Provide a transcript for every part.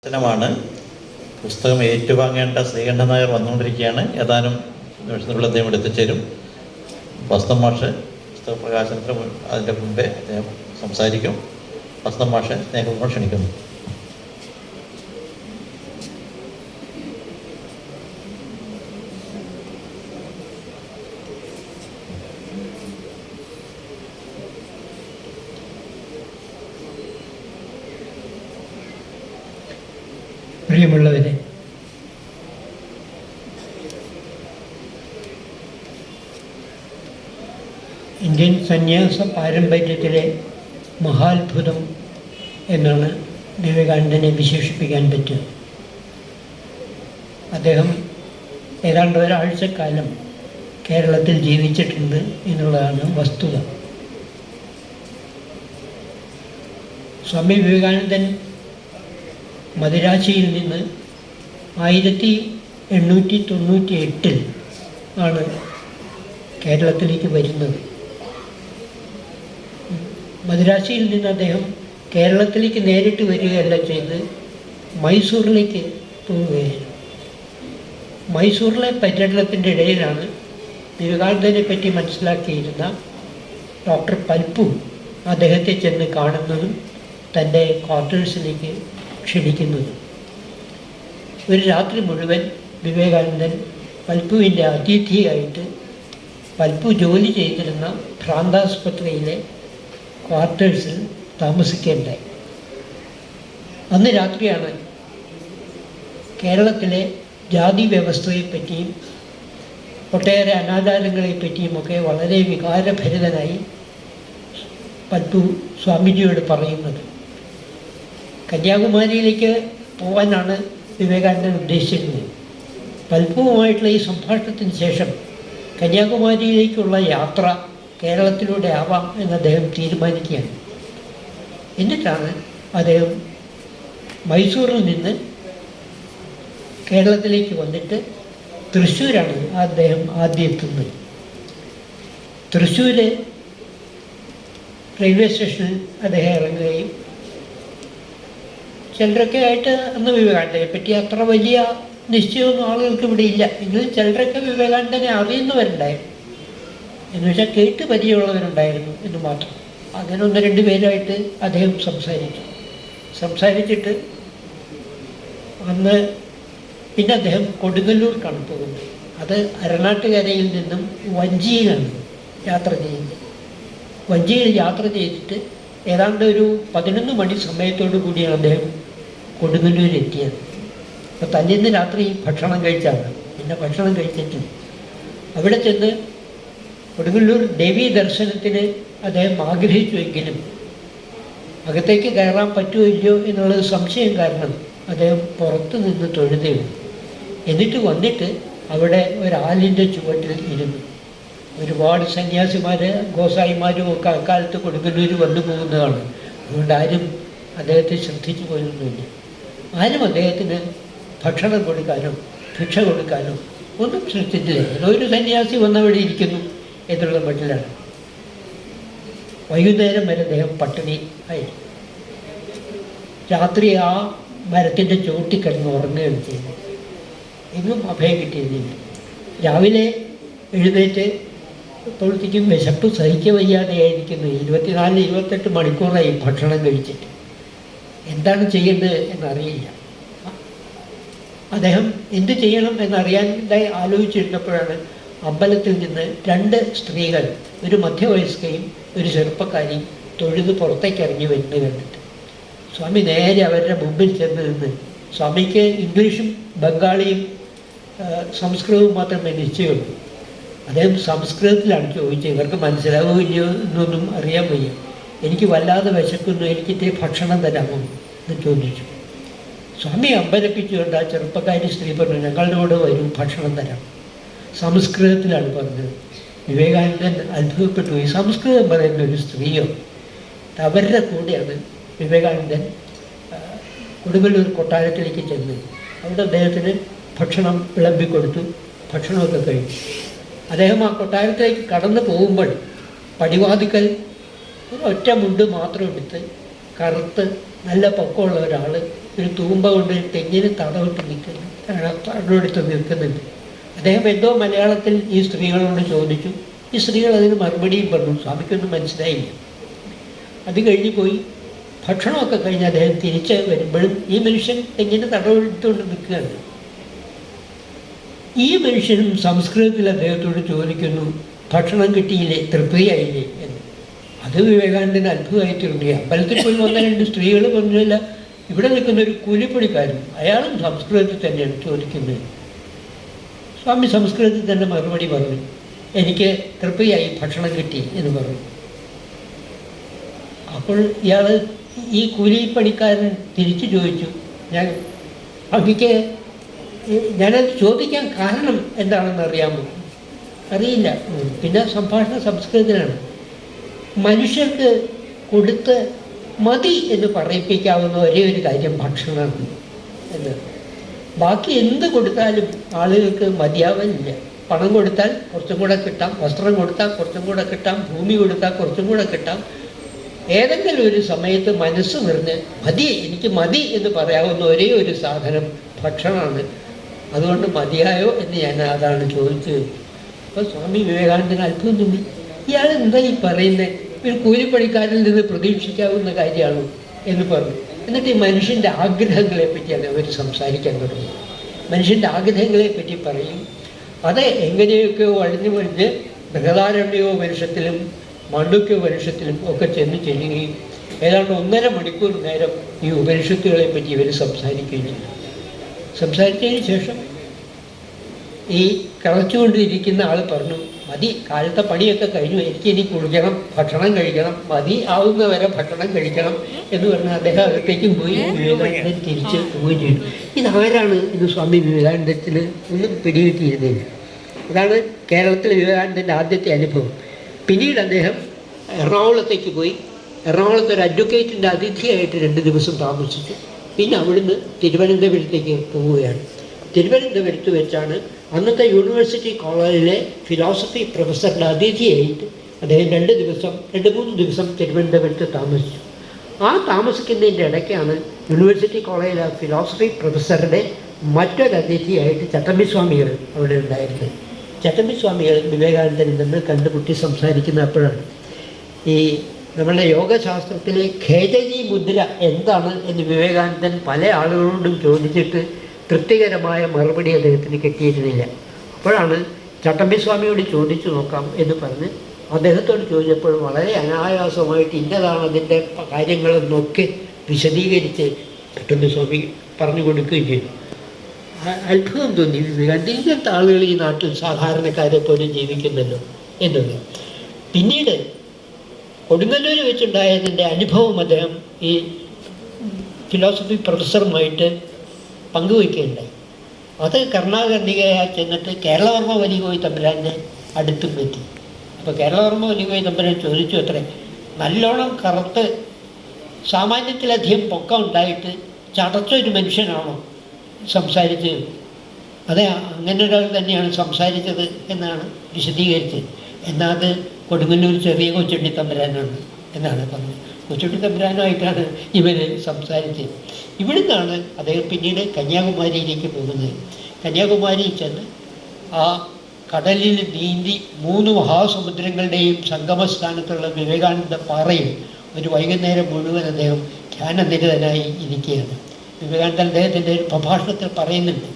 മാണ്. പുസ്തകം ഏറ്റുവാങ്ങേണ്ട ശ്രീകണ്ഠൻ നായർ വന്നുകൊണ്ടിരിക്കുകയാണ്. ഏതാനും നിമിഷത്തിനുള്ളിൽ അദ്ദേഹം എത്തിച്ചേരും. വസ്തം മാഷ് പുസ്തക പ്രകാശനത്തിന് അതിൻ്റെ മുമ്പേ അദ്ദേഹം സംസാരിക്കും. വസ്തം മാഷ് സ്നേഹപൂർവ്വം ക്ഷണിക്കുന്നു. പ്രിയമുള്ളവരെ, ഇന്ത്യൻ സന്യാസ പാരമ്പര്യത്തിലെ മഹാത്ഭുതം എന്നാണ് വിവേകാനന്ദനെ വിശേഷിപ്പിക്കാൻ പറ്റുക. അദ്ദേഹം ഏതാണ്ട് ഒരാഴ്ചക്കാലം കേരളത്തിൽ ജീവിച്ചിട്ടുണ്ട് എന്നുള്ളതാണ് വസ്തുത. സ്വാമി വിവേകാനന്ദൻ മദിരാശിയിൽ നിന്ന് 1898 ആണ് കേരളത്തിലേക്ക് വരുന്നത്. മദിരാശിയിൽ നിന്ന് അദ്ദേഹം കേരളത്തിലേക്ക് നേരിട്ട് വരികയല്ല ചെയ്ത് മൈസൂറിലേക്ക് പോവുകയായിരുന്നു. മൈസൂറിലെ പര്യടനത്തിൻ്റെ ഇടയിലാണ് വിവേകാനന്ദനെ പറ്റി മനസ്സിലാക്കിയിരുന്ന ഡോക്ടർ പൽപ്പു അദ്ദേഹത്തെ ചെന്ന് കാണുന്നതും തൻ്റെ ക്വാർട്ടേഴ്സിലേക്ക് ക്ഷണിക്കുന്നത്. ഒരു രാത്രി മുഴുവൻ വിവേകാനന്ദൻ പൽപ്പുവിൻ്റെ അതിഥിയായിട്ട് പൽപ്പു ജോലി ചെയ്തിരുന്ന ഭ്രാന്താസ്പത്രിയിലെ ക്വാർട്ടേഴ്സിൽ താമസിക്കേണ്ടായി. അന്ന് രാത്രിയാണ് കേരളത്തിലെ ജാതി വ്യവസ്ഥയെപ്പറ്റിയും ഒട്ടേറെ അനാചാരങ്ങളെപ്പറ്റിയുമൊക്കെ വളരെ വികാരഭരിതനായി പൽപ്പു സ്വാമിജിയോട് പറയുന്നത്. കന്യാകുമാരിയിലേക്ക് പോകാനാണ് വിവേകാനന്ദൻ ഉദ്ദേശിച്ചിരുന്നത്. പൽപ്പുവുമായിട്ടുള്ള ഈ സംഭാഷണത്തിന് ശേഷം കന്യാകുമാരിയിലേക്കുള്ള യാത്ര കേരളത്തിലൂടെ ആവാം എന്ന് അദ്ദേഹം തീരുമാനിക്കുകയാണ്. എന്നിട്ടാണ് അദ്ദേഹം മൈസൂരിൽ നിന്ന് കേരളത്തിലേക്ക് വന്നിട്ട് തൃശ്ശൂരാണ് അദ്ദേഹം ആദ്യം എത്തുന്നത്. തൃശ്ശൂർ റെയിൽവേ സ്റ്റേഷനിൽ അദ്ദേഹം ഇറങ്ങുകയും ചിലരൊക്കെ ആയിട്ട് അന്ന് വിവേകാനന്ദനെ പറ്റി അത്ര വലിയ നിശ്ചയമൊന്നും ആളുകൾക്ക് ഇവിടെ ഇല്ല. എങ്കിലും ചിലരൊക്കെ വിവേകാനന്ദനെ അറിയുന്നവരുണ്ടായിരുന്നു, എന്ന് വെച്ചാൽ കേട്ട് പരിചയമുള്ളവരുണ്ടായിരുന്നു എന്ന് മാത്രം. അങ്ങനെ 1-2 പേരായിട്ട് അദ്ദേഹം സംസാരിച്ചിട്ട് അന്ന് പിന്നെ അദ്ദേഹം കൊടുങ്ങല്ലൂർക്കാണ് പോകുന്നത്. അത് അരനാട്ടുകരയിൽ നിന്നും വഞ്ചിയിലാണ് യാത്ര ചെയ്യുന്നത്. വഞ്ചിയിൽ യാത്ര ചെയ്തിട്ട് ഏതാണ്ട് ഒരു 11 മണി സമയത്തോടു കൂടിയാണ് അദ്ദേഹം കൊടുങ്ങല്ലൂരെത്തിയത്. അപ്പോൾ തലേന്ന് രാത്രി ഭക്ഷണം കഴിച്ചാണ്, പിന്നെ ഭക്ഷണം കഴിച്ചിട്ട് അവിടെ ചെന്ന് കൊടുങ്ങല്ലൂർ ദേവീ ദർശനത്തിന് അദ്ദേഹം ആഗ്രഹിച്ചുവെങ്കിലും അകത്തേക്ക് കയറാൻ പറ്റുമോ ഇല്ലയോ എന്നുള്ളത് സംശയം കാരണം അദ്ദേഹം പുറത്ത് നിന്ന് തൊഴുതേയുള്ളൂ. എന്നിട്ട് വന്നിട്ട് അവിടെ ഒരാലിൻ്റെ ചുവട്ടിൽ ഇരുന്നു. ഒരുപാട് സന്യാസിമാർ ഗോസായിമാരും ഒക്കെ അക്കാലത്ത് കൊടുങ്ങല്ലൂർ വന്നു പോകുന്നതാണ്. അതുകൊണ്ട് ആരും അദ്ദേഹത്തെ ശ്രദ്ധിച്ചു പോയൊന്നുമില്ല. ആരും അദ്ദേഹത്തിന് ഭക്ഷണം കൊടുക്കാനോ ഭിക്ഷ കൊടുക്കാനോ ഒന്നും ശ്രദ്ധിച്ചില്ല. ഒരു സന്യാസി വന്നവിടെ ഇരിക്കുന്നു എന്നുള്ള മട്ടിലാണ്. വൈകുന്നേരം വരെ അദ്ദേഹം പട്ടിണി ആയി. രാത്രി ആ മരത്തിൻ്റെ ചുവട്ടിൽ കിടന്ന് ഉറങ്ങുകയാണ് ചെയ്യുന്നത്. എങ്ങും അഭയം കിട്ടിയിരുന്നില്ല. രാവിലെ എഴുന്നേറ്റ് അപ്പോഴത്തേക്കും വിശപ്പ് സഹിக்க വയ്യാതെയായിരിക്കുന്നു. 24-28 മണിക്കൂറായി ഭക്ഷണം കഴിച്ചിട്ട്. എന്താണ് ചെയ്യേണ്ടത് എന്നറിയില്ല. അദ്ദേഹം എന്ത് ചെയ്യണം എന്നറിയാനായി ആലോചിച്ചിരുന്നപ്പോഴാണ് അമ്പലത്തിൽ നിന്ന് 2 സ്ത്രീകൾ, ഒരു മധ്യവയസ്കയും ഒരു ചെറുപ്പക്കാരിയും തൊഴുത് പുറത്തേക്ക് ഇറങ്ങി വരുന്നത് കണ്ടിട്ട് സ്വാമി നേരെ അവരുടെ മുമ്പിൽ ചെന്ന് നിന്ന്, സ്വാമിക്ക് ഇംഗ്ലീഷും ബംഗാളിയും സംസ്കൃതവും മാത്രമേ നിശ്ചയമുള്ളൂ. അദ്ദേഹം സംസ്കൃതത്തിലാണ് ചോദിച്ചത്. ഇവർക്ക് മനസ്സിലാവില്ലയോ എന്നൊന്നും അറിയാൻ വയ്യ. എനിക്ക് വല്ലാതെ വിശക്കുന്നു, എനിക്കിത്തെ ഭക്ഷണം തരാമോ എന്ന് ചോദിച്ചു. സ്വാമി അമ്പരപ്പിച്ചുകൊണ്ട് ആ ചെറുപ്പക്കാരി സ്ത്രീ പറഞ്ഞു, ഞങ്ങളുടെ കൂടെ വരൂ, ഭക്ഷണം തരാം. സംസ്കൃതത്തിലാണ് പറഞ്ഞത്. വിവേകാനന്ദൻ അത്ഭുതപ്പെട്ടു. ഈ സംസ്കൃതം പറയുന്ന ഒരു സ്ത്രീയോ? അവരുടെ കൂടെയാണ് വിവേകാനന്ദൻ കൊടുങ്ങല്ലൂർ കൊട്ടാരത്തിലേക്ക് ചെന്നത്. അവിടെ അദ്ദേഹത്തിന് ഭക്ഷണം വിളമ്പിക്കൊടുത്തു. ഭക്ഷണമൊക്കെ കഴിച്ചു. അദ്ദേഹം ആ കൊട്ടാരത്തിലേക്ക് കടന്നു പോകുമ്പോൾ പടിവാതിക്കൽ ഒറ്റ മുണ്ട് മാത്രം എടുത്ത് കറുത്ത് നല്ല പൊക്കമുള്ള ഒരാൾ ഒരു തൂമ്പ കൊണ്ട് തെങ്ങിന് തടവിട്ട് നിൽക്കുന്നു, തടവെടുത്ത് നിൽക്കുന്നുണ്ട്. അദ്ദേഹം എന്തോ മലയാളത്തിൽ ഈ സ്ത്രീകളോട് ചോദിച്ചു. ഈ സ്ത്രീകൾ അതിന് മറുപടിയും പറഞ്ഞു. സ്വാമിക്കൊന്നും മനസ്സിലായില്ല. അത് കഴിഞ്ഞ് പോയി. ഭക്ഷണമൊക്കെ കഴിഞ്ഞ് അദ്ദേഹം തിരിച്ച് വരുമ്പോഴും ഈ മനുഷ്യൻ തെങ്ങിന് തടവെടുത്തുകൊണ്ട് നിൽക്കുകയാണ്. ഈ മനുഷ്യനും സംസ്കൃതത്തിൽ അദ്ദേഹത്തോട് ചോദിക്കുന്നു, ഭക്ഷണം കിട്ടിയില്ലേ, തൃപ്തിയായില്ലേ എന്ന്. അത് വിവേകാനന്ദന് അത്ഭുതമായി തീർന്നു. അമ്പലത്തിൽ പോയി വന്ന 2 സ്ത്രീകൾ പറഞ്ഞില്ല, ഇവിടെ നിൽക്കുന്ന ഒരു കൂലിപ്പണിക്കാരൻ, അയാളും സംസ്കൃതത്തിൽ തന്നെയാണ് ചോദിക്കുന്നത്. സ്വാമി സംസ്കൃതത്തിൽ തന്നെ മറുപടി പറഞ്ഞു, എനിക്ക് തൃപ്തിയായി, ഭക്ഷണം കിട്ടി എന്ന് പറഞ്ഞു. അപ്പോൾ ഇയാൾ, ഈ കൂലിപ്പണിക്കാരൻ തിരിച്ചു ചോദിച്ചു, അങ്ങക്ക് ഞാനത് ചോദിക്കാൻ കാരണം എന്താണെന്ന് അറിയാമോ? അറിയില്ല. പിന്നെ സംഭാഷണം സംസ്കൃതത്തിലാണ്. മനുഷ്യർക്ക് കൊടുത്ത് മതി എന്ന് പറയിപ്പിക്കാവുന്ന ഒരേ ഒരു കാര്യം ഭക്ഷണമാണ് എന്ന്. ബാക്കി എന്ത് കൊടുത്താലും ആളുകൾക്ക് മതിയാവില്ല. പണം കൊടുത്താൽ കുറച്ചും കൂടെ കിട്ടാം, വസ്ത്രം കൊടുത്താൽ കുറച്ചും കൂടെ കിട്ടാം, ഭൂമി കൊടുത്താൽ കുറച്ചും കൂടെ കിട്ടാം. ഏതെങ്കിലും ഒരു സമയത്ത് മനസ്സ് നിറഞ്ഞ് മതി, എനിക്ക് മതി എന്ന് പറയാവുന്ന ഒരേ ഒരു സാധനം ഭക്ഷണമാണ്. അതുകൊണ്ട് മതിയായോ എന്ന് ഞാൻ അതാണ് ചോദിച്ചത്. അപ്പോൾ സ്വാമി വിവേകാനന്ദന് അത്ഭുതം തോന്നി. ഇയാൾ എന്താ ഈ പറയുന്നത്? ഒരു കൂലിപ്പണിക്കാരിൽ നിന്ന് പ്രതീക്ഷിക്കാവുന്ന കാര്യമാണോ എന്ന് പറഞ്ഞു. എന്നിട്ട് ഈ മനുഷ്യൻ്റെ ആഗ്രഹങ്ങളെ പറ്റിയാണ് അവർ സംസാരിക്കാൻ തുടങ്ങി. മനുഷ്യൻ്റെ ആഗ്രഹങ്ങളെ പറ്റി പറയും. അത് എങ്ങനെയൊക്കെയോ വഴിഞ്ഞു വഴിഞ്ഞ് ബൃഹദാരണ്യോപനിഷത്തിലും മാണ്ഡൂക്യോപനിഷത്തിലും ഒക്കെ ചെല്ലുകയും ഏതാണ്ട് 1.5 മണിക്കൂർ നേരം ഈ ഉപനിഷത്തുകളെ പറ്റി ഇവർ സംസാരിക്കുകയും ചെയ്തു. സംസാരിച്ചതിന് ശേഷം ഈ കളച്ചുകൊണ്ടിരിക്കുന്ന ആൾ പറഞ്ഞു, മതി, കാലത്തെ പണിയൊക്കെ കഴിഞ്ഞു, എനിക്കിനി കുളിക്കണം, ഭക്ഷണം കഴിക്കണം, മതി ആവുന്നവരെ ഭക്ഷണം കഴിക്കണം എന്ന് പറഞ്ഞ് അദ്ദേഹം അകത്തേക്കും പോയി. വിവേകാനന്ദൻ തിരിച്ച് പോവുകയും ചെയ്തു. ഇതാരാണ് ഇത്? സ്വാമി വിവേകാനന്ദത്തിന് ഒന്നും പിടികിട്ടിയിരുന്നില്ല. അതാണ് കേരളത്തിലെ വിവേകാനന്ദൻ്റെ ആദ്യത്തെ അനുഭവം. പിന്നീട് അദ്ദേഹം എറണാകുളത്തേക്ക് പോയി. എറണാകുളത്ത് ഒരു അഡ്വക്കേറ്റിൻ്റെ അതിഥിയായിട്ട് 2 ദിവസം താമസിച്ചു. പിന്നെ അവിടുന്ന് തിരുവനന്തപുരത്തേക്ക് പോവുകയാണ്. തിരുവനന്തപുരത്ത് വെച്ചാണ് അന്നത്തെ യൂണിവേഴ്സിറ്റി കോളേജിലെ ഫിലോസഫി പ്രൊഫസറുടെ അതിഥിയായിട്ട് അദ്ദേഹം 2-3 ദിവസം തിരുവനന്തപുരത്ത് താമസിച്ചു. ആ താമസിക്കുന്നതിൻ്റെ ഇടയ്ക്കാണ് യൂണിവേഴ്സിറ്റി കോളേജിലെ ഫിലോസഫി പ്രൊഫസറുടെ മറ്റൊരു അതിഥിയായിട്ട് ചട്ടമ്പിസ്വാമികൾ അവിടെ ഉണ്ടായിരുന്നത്. ചട്ടമ്പിസ്വാമികൾ വിവേകാനന്ദനിൽ നിന്ന് കണ്ടുമുട്ടി സംസാരിക്കുന്ന അപ്പോഴാണ് ഈ നമ്മളുടെ യോഗശാസ്ത്രത്തിലെ ഖേദജി മുദ്ര എന്താണ് എന്ന് വിവേകാനന്ദൻ പല ആളുകളോടും ചോദിച്ചിട്ട് തൃപ്തികരമായ മറുപടി അദ്ദേഹത്തിന് കിട്ടിയിരുന്നില്ല. അപ്പോഴാണ് ചട്ടമ്പിസ്വാമിയോട് ചോദിച്ചു നോക്കാം എന്ന് പറഞ്ഞ് അദ്ദേഹത്തോട് ചോദിച്ചപ്പോൾ വളരെ അനായാസമായിട്ട് ഇന്നതാണ് അതിൻ്റെ കാര്യങ്ങളെന്നൊക്കെ വിശദീകരിച്ച് ചട്ടമ്പിസ്വാമി പറഞ്ഞു കൊടുക്കുകയും ചെയ്തു. അത്ഭുതം തോന്നി വിവേകാനന്ദൻ, ഇങ്ങനത്തെ ആളുകൾ ഈ നാട്ടിൽ സാധാരണക്കാരെ പോലും ജീവിക്കുന്നല്ലോ എന്നുള്ളത്. പിന്നീട് കൊടുങ്ങല്ലൂർ വെച്ചുണ്ടായതിൻ്റെ അനുഭവം അദ്ദേഹം ഈ ഫിലോസഫി പ്രൊഫസറുമായിട്ട് പങ്കുവയ്ക്കുകയുണ്ടായി. അത് കർണാകർണികയായി ചെന്നിട്ട് കേരളവർമ്മ വലികോയി തമ്പുരാൻ്റെ അടുത്തും എത്തി. അപ്പോൾ കേരളവർമ്മ വലികോയി തമ്പുരാൻ ചോദിച്ചു അത്രേ, നല്ലോണം കറുത്ത് സാമാന്യത്തിലധികം പൊക്കം ഉണ്ടായിട്ട് ചടച്ചൊരു മനുഷ്യനാണോ സംസാരിച്ചത്? അതെ, അങ്ങനെ ഒരാൾ തന്നെയാണ് സംസാരിച്ചത് എന്നാണ് വിശദീകരിച്ചത്. എന്നാൽ അത് കൊടുങ്ങല്ലൂർ ചെറിയ കൊച്ചുണ്ണി തമ്പുരാനാണ് എന്നാണ് പറഞ്ഞത്. കൊച്ചുണ്ണി തമ്പുരാനുമായിട്ടാണ് ഇവർ സംസാരിച്ചത്. ഇവിടുന്നാണ് അദ്ദേഹം പിന്നീട് കന്യാകുമാരിയിലേക്ക് പോകുന്നത്. കന്യാകുമാരിയിൽ ചെന്ന് ആ കടലിൽ നീന്തി 3 മഹാസമുദ്രങ്ങളുടെയും സംഗമസ്ഥാനത്തുള്ള വിവേകാനന്ദ പാറയിൽ ഒരു വൈകുന്നേരം മുഴുവൻ അദ്ദേഹം ധ്യാനനിരതനായി ഇരിക്കുകയാണ്. വിവേകാനന്ദൻ അദ്ദേഹത്തിൻ്റെ ഒരു പ്രഭാഷണത്തിൽ പറയുന്നുണ്ട്,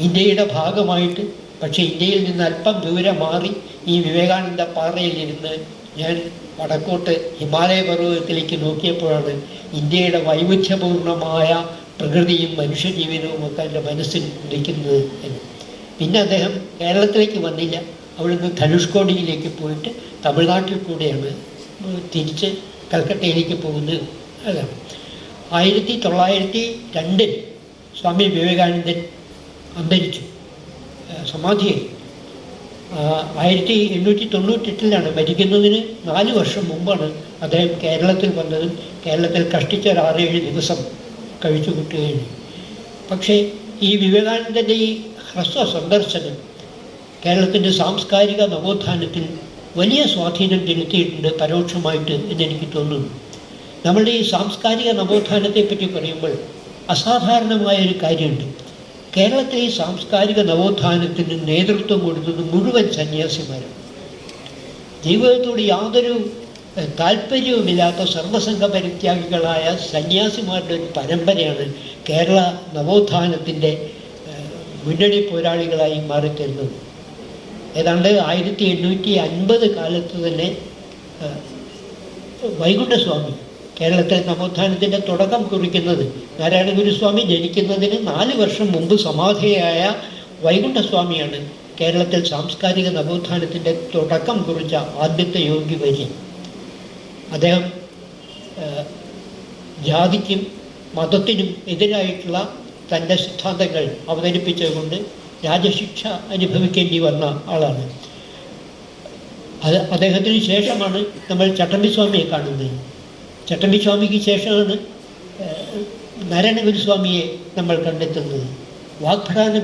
ഇന്ത്യയുടെ ഭാഗമായിട്ട് പക്ഷേ ഇന്ത്യയിൽ നിന്ന് അല്പം ദൂരെ മാറി ഈ വിവേകാനന്ദ പാറയിലിരുന്ന് ഞാൻ വടക്കോട്ട് ഹിമാലയ പർവ്വതത്തിലേക്ക് നോക്കിയപ്പോഴാണ് ഇന്ത്യയുടെ വൈവിധ്യപൂർണമായ പ്രകൃതിയും മനുഷ്യജീവിതവും ഒക്കെ എൻ്റെ മനസ്സിൽ ഉദിക്കുന്നത് എന്ന്. പിന്നെ അദ്ദേഹം കേരളത്തിലേക്ക് വന്നില്ല. അവിടുന്ന് ധനുഷ്കോടിയിലേക്ക് പോയിട്ട് തമിഴ്നാട്ടിൽ കൂടെയാണ് തിരിച്ച് കൽക്കട്ടയിലേക്ക് പോകുന്നത്. അതാണ് 1902 സ്വാമി വിവേകാനന്ദൻ അന്തരിച്ചു, സമാധിയായി. 1898 മരിക്കുന്നതിന് 4 വർഷം മുമ്പാണ് അദ്ദേഹം കേരളത്തിൽ വന്നതും കേരളത്തിൽ കഷ്ടിച്ച 6-7 ദിവസം കഴിച്ചു കൂട്ടുകയാണ്. പക്ഷേ ഈ വിവേകാനന്ദൻ്റെ ഈ ഹ്രസ്വ സന്ദർശനം കേരളത്തിൻ്റെ സാംസ്കാരിക നവോത്ഥാനത്തിൽ വലിയ സ്വാധീനം ചെലുത്തിയിട്ടുണ്ട് പരോക്ഷമായിട്ട് എന്നെനിക്ക് തോന്നുന്നു. നമ്മളുടെ ഈ സാംസ്കാരിക നവോത്ഥാനത്തെപ്പറ്റി പറയുമ്പോൾ അസാധാരണമായൊരു കാര്യമുണ്ട്. കേരളത്തിലെ ഈ സാംസ്കാരിക നവോത്ഥാനത്തിന് നേതൃത്വം കൊടുത്തത് മുഴുവൻ സന്യാസിമാരാണ്. ജീവിതത്തോട് യാതൊരു താല്പര്യവുമില്ലാത്ത സർവസംഘ പരിത്യാഗികളായ സന്യാസിമാരുടെ ഒരു പരമ്പരയാണ് കേരള നവോത്ഥാനത്തിൻ്റെ മുന്നണി പോരാളികളായി മാറിത്തരുന്നത്. ഏതാണ്ട് 1850 കാലത്ത് തന്നെ വൈകുണ്ഠസ്വാമി കേരളത്തിലെ നവോത്ഥാനത്തിൻ്റെ തുടക്കം കുറിക്കുന്നത്, നാരായണ ഗുരുസ്വാമി ജനിക്കുന്നതിന് 4 വർഷം മുമ്പ് സമാധിയായ വൈകുണ്ഠസ്വാമിയാണ് കേരളത്തിൽ സാംസ്കാരിക നവോത്ഥാനത്തിൻ്റെ തുടക്കം കുറിച്ച ആദ്യത്തെ യോഗി വര്യൻ. അദ്ദേഹം ജാതിക്കും മതത്തിനും എതിരായിട്ടുള്ള തൻ്റെ സിദ്ധാന്തങ്ങൾ അവതരിപ്പിച്ചതുകൊണ്ട് രാജശിക്ഷ അനുഭവിക്കേണ്ടി വന്ന ആളാണ്. അദ്ദേഹത്തിന് ശേഷമാണ് നമ്മൾ ചട്ടമ്പിസ്വാമിയെ കാണുന്നത്. ചട്ടമ്പിസ്വാമിക്ക് ശേഷമാണ് നാരായണ ഗുരുസ്വാമിയെ നമ്മൾ കണ്ടെത്തുന്നത്. വാഗ്ഭടാന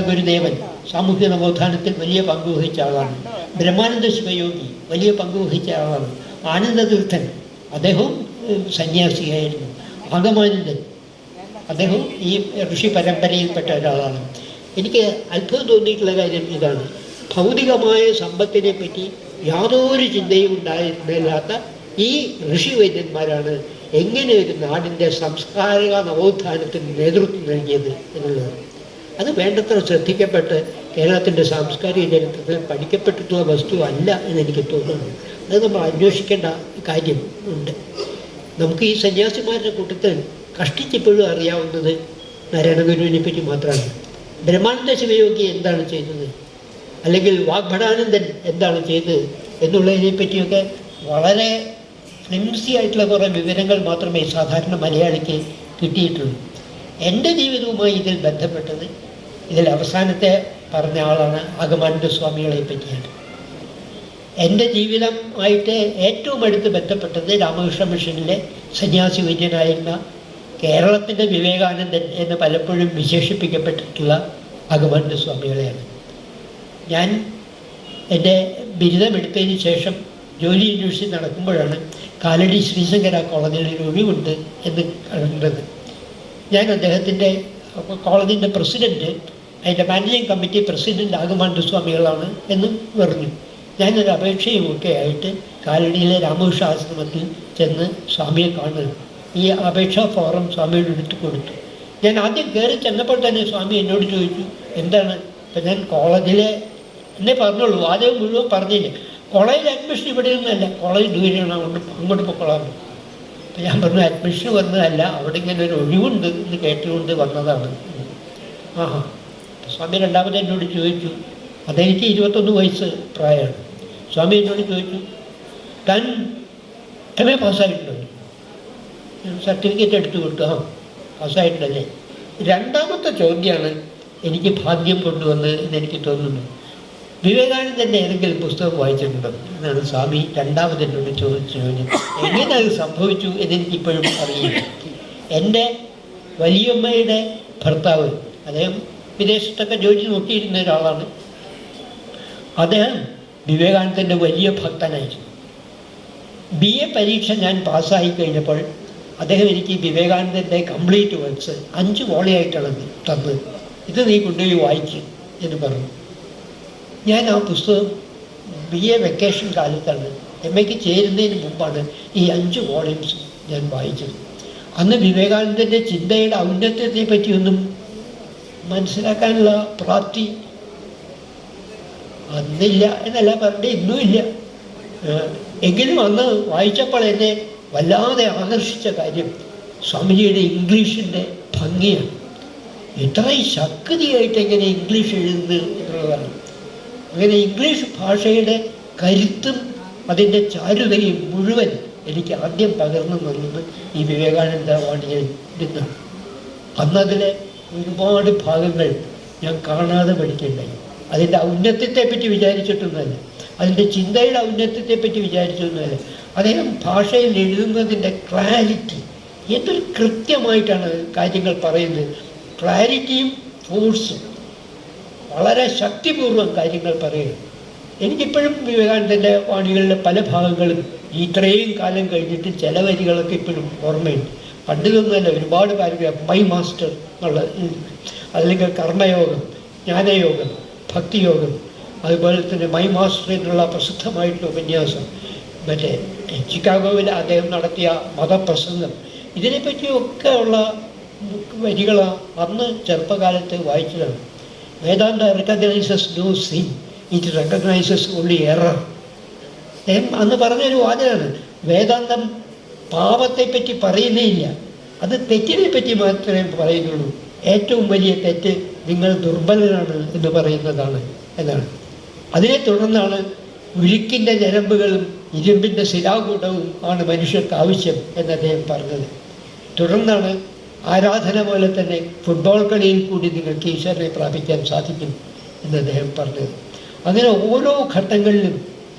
ഗുരുദേവൻ സാമൂഹ്യ നവോത്ഥാനത്തിൽ വലിയ പങ്ക് വഹിച്ച ആളാണ്. ബ്രഹ്മാനന്ദ ശിവയോഗി വലിയ പങ്ക് വഹിച്ച ആളാണ്. ആനന്ദതീർത്ഥൻ അദ്ദേഹവും സന്യാസിയായിരുന്നു. ആഗമാനന്ദൻ അദ്ദേഹം ഈ ഋഷി പരമ്പരയിൽപ്പെട്ട ഒരാളാണ്. എനിക്ക് അത്ഭുതം തോന്നിയിട്ടുള്ള കാര്യം ഇതാണ്. ഭൗതികമായ സമ്പത്തിനെ പറ്റി യാതൊരു ചിന്തയും ഉണ്ടായിരുന്നില്ലാത്ത ഈ ഋഷിവൈദ്യന്മാരാണ് എങ്ങനെ ഒരു നാടിൻ്റെ സാംസ്കാരിക നവോത്ഥാനത്തിന് നേതൃത്വം നൽകിയത് എന്നുള്ളത്. അത് വേണ്ടത്ര ശ്രദ്ധിക്കപ്പെട്ട് കേരളത്തിൻ്റെ സാംസ്കാരിക ചരിത്രത്തിൽ പഠിക്കപ്പെട്ടിട്ടുള്ള വസ്തു അല്ല എന്നെനിക്ക് തോന്നുന്നു. അത് നമ്മൾ അന്വേഷിക്കേണ്ട കാര്യം ഉണ്ട്. നമുക്ക് ഈ സന്യാസിമാരുടെ കൂട്ടത്തിൽ കഷ്ടിച്ചിപ്പോഴും അറിയാവുന്നത് നാരായണ ഗുരുവിനെ പറ്റി മാത്രമാണ്. ബ്രഹ്മാനന്ദ ശിവയോഗി എന്താണ് ചെയ്തത്, അല്ലെങ്കിൽ വാഗ്ഭടാനന്ദൻ എന്താണ് ചെയ്തത് എന്നുള്ളതിനെ പറ്റിയൊക്കെ വളരെ ഫ്ലിംസി ആയിട്ടുള്ള കുറേ വിവരങ്ങൾ മാത്രമേ സാധാരണ മലയാളിക്ക് കിട്ടിയിട്ടുള്ളൂ. എൻ്റെ ജീവിതവുമായി ഇതിൽ ബന്ധപ്പെട്ടത്, ഇതിൽ അവസാനത്തെ പറഞ്ഞ ആളാണ് ആഗമാനന്ദ സ്വാമികളെ പറ്റിയാണ്. എൻ്റെ ജീവിതമായിട്ട് ഏറ്റവും അടുത്ത് ബന്ധപ്പെട്ടത് രാമകൃഷ്ണ മിഷനിലെ സന്യാസി വൈദ്യനായിരുന്ന കേരളത്തിൻ്റെ വിവേകാനന്ദൻ എന്ന് പലപ്പോഴും വിശേഷിപ്പിക്കപ്പെട്ടിട്ടുള്ള ആഗമാനന്ദ സ്വാമികളെയാണ്. ഞാൻ എൻ്റെ ബിരുദമെടുത്തതിന് ശേഷം ജോലി അന്വേഷിച്ച് നടക്കുമ്പോഴാണ് കാലടി ശ്രീശങ്കര കോളേജിൽ ഒരു ഒഴിവുണ്ട് എന്ന് കണ്ടത്. ഞാൻ അദ്ദേഹത്തിൻ്റെ കോളേജിൻ്റെ പ്രസിഡൻറ്റ്, അതിൻ്റെ മാനേജിങ് കമ്മിറ്റി പ്രസിഡൻറ്റ് ആഗമാനന്ദ സ്വാമികളാണ് എന്ന് പറഞ്ഞു. ഞാനൊരു അപേക്ഷയും ഒക്കെ ആയിട്ട് കാലടിയിലെ രാമകൃഷ്ണ ആശ്രമത്തിൽ ചെന്ന് സ്വാമിയെ കാണുക. ഈ അപേക്ഷാ ഫോറം സ്വാമിയോട് എടുത്തു കൊടുത്തു. ഞാൻ ആദ്യം കയറി ചെന്നപ്പോൾ തന്നെ സ്വാമി എന്നോട് ചോദിച്ചു, എന്താണ്? ഇപ്പം ഞാൻ കോളേജിലെ എന്നെ പറഞ്ഞോളൂ, ആദ്യം മുഴുവൻ പറഞ്ഞില്ലേ. കോളേജിൽ അഡ്മിഷൻ ഇവിടെ ഒന്നുമല്ല, കോളേജ് ദൂരെയാണ്, അങ്ങോട്ട് പൊക്കോളാം. അപ്പം ഞാൻ പറഞ്ഞു, അഡ്മിഷൻ വന്നതല്ല, അവിടെ ഇങ്ങനെ ഒരു ഒഴിവുണ്ട് എന്ന് കേട്ടുകൊണ്ട് വന്നതാണ്. ആഹാ. സ്വാമി രണ്ടാമത് എന്നോട് ചോദിച്ചു, അതെനിക്ക് 21 വയസ്സ് പ്രായമാണ്. സ്വാമി എന്നോട് ചോദിച്ചു, താൻ MA പാസ്സായിട്ടുണ്ടോ? സർട്ടിഫിക്കറ്റ് എടുത്തു കൊടുത്തു. ആ, പാസ്സായിട്ടുണ്ടല്ലേ. രണ്ടാമത്തെ ചോദ്യമാണ് എനിക്ക് ഭാഗ്യം കൊണ്ടുവന്ന് എന്നെനിക്ക് തോന്നുന്നു. വിവേകാനന്ദൻ്റെ ഏതെങ്കിലും പുസ്തകം വായിച്ചിട്ടുണ്ടോ എന്നാണ് സ്വാമി രണ്ടാമത് എന്നോട് ചോദിച്ച ചോദ്യം. എങ്ങനെ അത് സംഭവിച്ചു എന്നെനിക്കിപ്പോഴും അറിയില്ല. എൻ്റെ വലിയമ്മയുടെ ഭർത്താവ്, അദ്ദേഹം വിദേശത്തൊക്കെ ജോലി നോക്കിയിരുന്ന ഒരാളാണ്. അദ്ദേഹം വിവേകാനന്ദൻ്റെ വലിയ ഭക്തനായിരുന്നു. BA പരീക്ഷ ഞാൻ പാസ്സായി കഴിഞ്ഞപ്പോൾ അദ്ദേഹം എനിക്ക് വിവേകാനന്ദൻ്റെ കംപ്ലീറ്റ് വർക്ക്സ് 5 വോളിയായിട്ടാണ് തന്നത്. ഇത് നീ കൊണ്ടുപോയി വായിക്കും എന്ന് പറഞ്ഞു. ഞാൻ ആ പുസ്തകം BA വെക്കേഷൻ കാലത്താണ്, MAക്ക് ചേരുന്നതിന് മുമ്പാണ് ഈ 5 വോളിയൂംസ് ഞാൻ വായിച്ചത്. അന്ന് വിവേകാനന്ദൻ്റെ ചിന്തയുടെ ഔന്നത്യത്തെ പറ്റിയൊന്നും മനസ്സിലാക്കാനുള്ള പ്രാപ്തി അന്നില്ല എന്നല്ല പറഞ്ഞിട്ട് ഇന്നും ഇല്ല. എങ്കിലും അന്ന് വായിച്ചപ്പോൾ എന്നെ വല്ലാതെ ആകർഷിച്ച കാര്യം സ്വാമിജിയുടെ ഇംഗ്ലീഷിൻ്റെ ഭംഗിയാണ്. ഇത്രയും ശക്തിയായിട്ട് എങ്ങനെ ഇംഗ്ലീഷ് എഴുതുന്നത് എന്നുള്ളതാണ്. അങ്ങനെ ഇംഗ്ലീഷ് ഭാഷയുടെ കരുത്തും അതിൻ്റെ ചാരുതയും മുഴുവൻ എനിക്ക് ആദ്യം പകർന്നു നൽകുന്നത് ഈ വിവേകാനന്ദ വാണിയിൽ നിന്നാണ്. അന്നതിലെ ഒരുപാട് ഭാഗങ്ങൾ ഞാൻ കാണാതെ പഠിക്കേണ്ടായി. അതിൻ്റെ ഔന്നത്യത്തെപ്പറ്റി വിചാരിച്ചിട്ടൊന്നുമല്ല, അതിൻ്റെ ചിന്തയുടെ ഔന്നത്യത്തെപ്പറ്റി വിചാരിച്ചൊന്നുമല്ല. അദ്ദേഹം ഭാഷയിൽ എഴുതുന്നതിൻ്റെ ക്ലാരിറ്റി, എന്തൊരു കൃത്യമായിട്ടാണ് കാര്യങ്ങൾ പറയുന്നത്. ക്ലാരിറ്റിയും ഫോഴ്സും, വളരെ ശക്തിപൂർവ്വം കാര്യങ്ങൾ പറയുക. എനിക്കിപ്പോഴും വിവേകാനന്ദൻ്റെ വാണികളിലെ പല ഭാഗങ്ങളും ഇത്രയും കാലം കഴിഞ്ഞിട്ട് ചില വരികളൊക്കെ ഇപ്പോഴും ഓർമ്മയുണ്ട്. പണ്ടിതൊന്നുമല്ല, ഒരുപാട് പാരഗ്രാഫ് മൈ മാസ്റ്റർ എന്നുള്ള അല്ലെങ്കിൽ കർമ്മയോഗം, ജ്ഞാനയോഗം, ഭക്തിയോഗം, അതുപോലെ തന്നെ മൈ മാസ്റ്റർ എന്നുള്ള പ്രസിദ്ധമായിട്ടുള്ള ഉപന്യാസം, മറ്റേ ചിക്കാഗോയിൽ അദ്ദേഹം നടത്തിയ മതപ്രസംഗം, ഇതിനെപ്പറ്റിയൊക്കെ ഉള്ള വരികൾ അന്ന് ചെറുപ്പകാലത്ത് വായിച്ചതാണ്. Vedanta recognises no sin, it recognises only error. അന്ന് പറഞ്ഞൊരു വാചകമാണ്, വേദാന്തം പാപത്തെപ്പറ്റി പറയുന്നേയില്ല, അത് തെറ്റിനെ പറ്റി മാത്രമേ പറയുന്നുള്ളൂ. ഏറ്റവും വലിയ തെറ്റ് നിങ്ങൾ ദുർബലനാണ് എന്ന് പറയുന്നതാണ് എന്നാണ്. അതിനെ തുടർന്നാണ് ഉരുക്കിൻ്റെ ഞരമ്പുകളും ഇരുമ്പിൻ്റെ ശിലാകൂടവും ആണ് മനുഷ്യർക്ക് ആവശ്യം എന്ന് അദ്ദേഹം പറഞ്ഞത്. തുടർന്നാണ് ആരാധന പോലെ തന്നെ ഫുട്ബോൾ കളിയിൽ കൂടി നിങ്ങൾക്ക് ഈശ്വരനെ പ്രാപിക്കാൻ സാധിക്കും എന്ന് അദ്ദേഹം പറഞ്ഞത്. അങ്ങനെ ഓരോ ഘട്ടങ്ങളിലും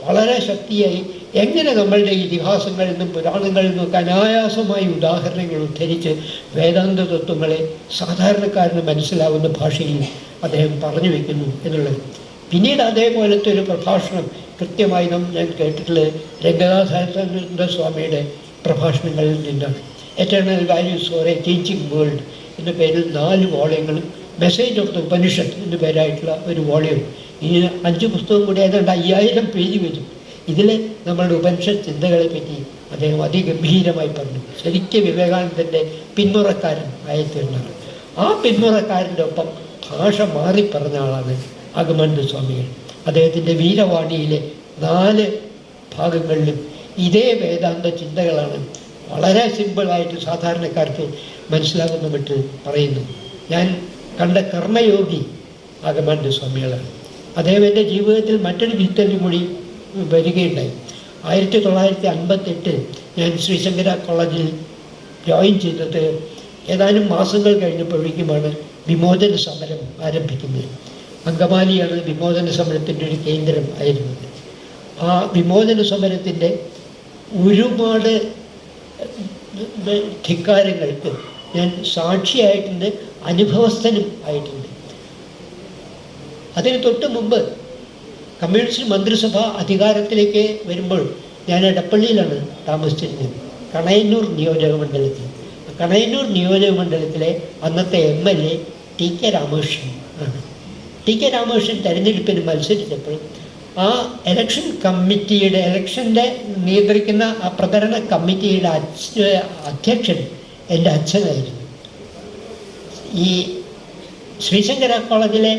വളരെ ശക്തിയായി എങ്ങനെ നമ്മളുടെ ഇതിഹാസങ്ങളിൽ നിന്നും പുരാണങ്ങളിൽ നിന്നൊക്കെ അനായാസമായി ഉദാഹരണങ്ങൾ ഉദ്ധരിച്ച് വേദാന്ത തത്വങ്ങളെ സാധാരണക്കാരന് മനസ്സിലാവുന്ന ഭാഷയിൽ അദ്ദേഹം പറഞ്ഞു വയ്ക്കുന്നു എന്നുള്ളത്. പിന്നീട് അതേപോലത്തെ ഒരു പ്രഭാഷണം കൃത്യമായി ഞാൻ കേട്ടിട്ടുള്ളത് രംഗനാഥാനന്ദ സ്വാമിയുടെ പ്രഭാഷണങ്ങളിൽ നിന്നാണ്. Eternal values for a changing world എന്ന പേരിൽ 4 വോളിയങ്ങളും മെസ്സേജ് ഓഫ് ദ ഉപനിഷത്ത് എന്ന പേരായിട്ടുള്ള ഒരു വോളിയം, ഈ 5 പുസ്തകം കൂടി ഏതാണ്ട് 5000 പേജ് വരും. ഇതിൽ നമ്മളുടെ ഉപനിഷത്ത് ചിന്തകളെ പറ്റി അദ്ദേഹം അതിഗംഭീരമായി പറഞ്ഞു. ശരിക്കും വിവേകാനന്ദൻ്റെ പിന്മുറക്കാരൻ ആയിത്തീർന്നാണ്. ആ പിന്മുറക്കാരൻ്റെ ഒപ്പം ഭാഷ മാറി പറഞ്ഞ ആളാണ് ആഗമാനന്ദ സ്വാമികൾ. അദ്ദേഹത്തിൻ്റെ വീരവാണിയിലെ 4 ഭാഗങ്ങളിലും ഇതേ വേദാന്ത ചിന്തകളാണ് വളരെ സിമ്പിളായിട്ട് സാധാരണക്കാർക്ക് മനസ്സിലാകുന്ന മറ്റ് പറയുന്നു. ഞാൻ കണ്ട കർമ്മയോഗി ആഗമാനന്ദ സ്വാമികളാണ്. അദ്ദേഹം എൻ്റെ ജീവിതത്തിൽ മറ്റൊരു ഭിത്തനും കൂടി വരികയുണ്ടായി. 1958 ഞാൻ ശ്രീശങ്കര കോളേജിൽ ജോയിൻ ചെയ്തത് ഏതാനും മാസങ്ങൾ കഴിഞ്ഞപ്പോഴേക്കുമാണ് വിമോചന സമരം ആരംഭിക്കുന്നത്. അങ്കമാലിയാണ് വിമോചന സമരത്തിൻ്റെ ഒരു കേന്ദ്രം ആയിരുന്നത്. ആ വിമോചന സമരത്തിൻ്റെ ഒരുപാട് ധിക്കാരങ്ങൾക്ക് ഞാൻ സാക്ഷിയായിട്ടുണ്ട്, അനുഭവസ്ഥനും ആയിട്ടുണ്ട്. അതിന് തൊട്ട് മുമ്പ് കമ്മ്യൂണിസ്റ്റ് മന്ത്രിസഭ അധികാരത്തിലേക്ക് വരുമ്പോൾ ഞാൻ എടപ്പള്ളിയിലാണ് താമസിച്ചിരുന്നത്, കണയന്നൂർ നിയോജകമണ്ഡലത്തിൽ. കണയന്നൂർ നിയോജകമണ്ഡലത്തിലെ അന്നത്തെ MLA TK രാമകൃഷ്ണൻ ആണ്. TK രാമകൃഷ്ണൻ തെരഞ്ഞെടുപ്പിന് മത്സരിച്ചപ്പോൾ ആ ഇലക്ഷൻ കമ്മിറ്റിയുടെ, ഇലക്ഷൻ്റെ നിയന്ത്രിക്കുന്ന ആ പ്രചരണ കമ്മിറ്റിയുടെ അധ്യക്ഷൻ എൻ്റെ അച്ഛനായിരുന്നു. ഈ ശ്രീശങ്കര കോളേജിലെ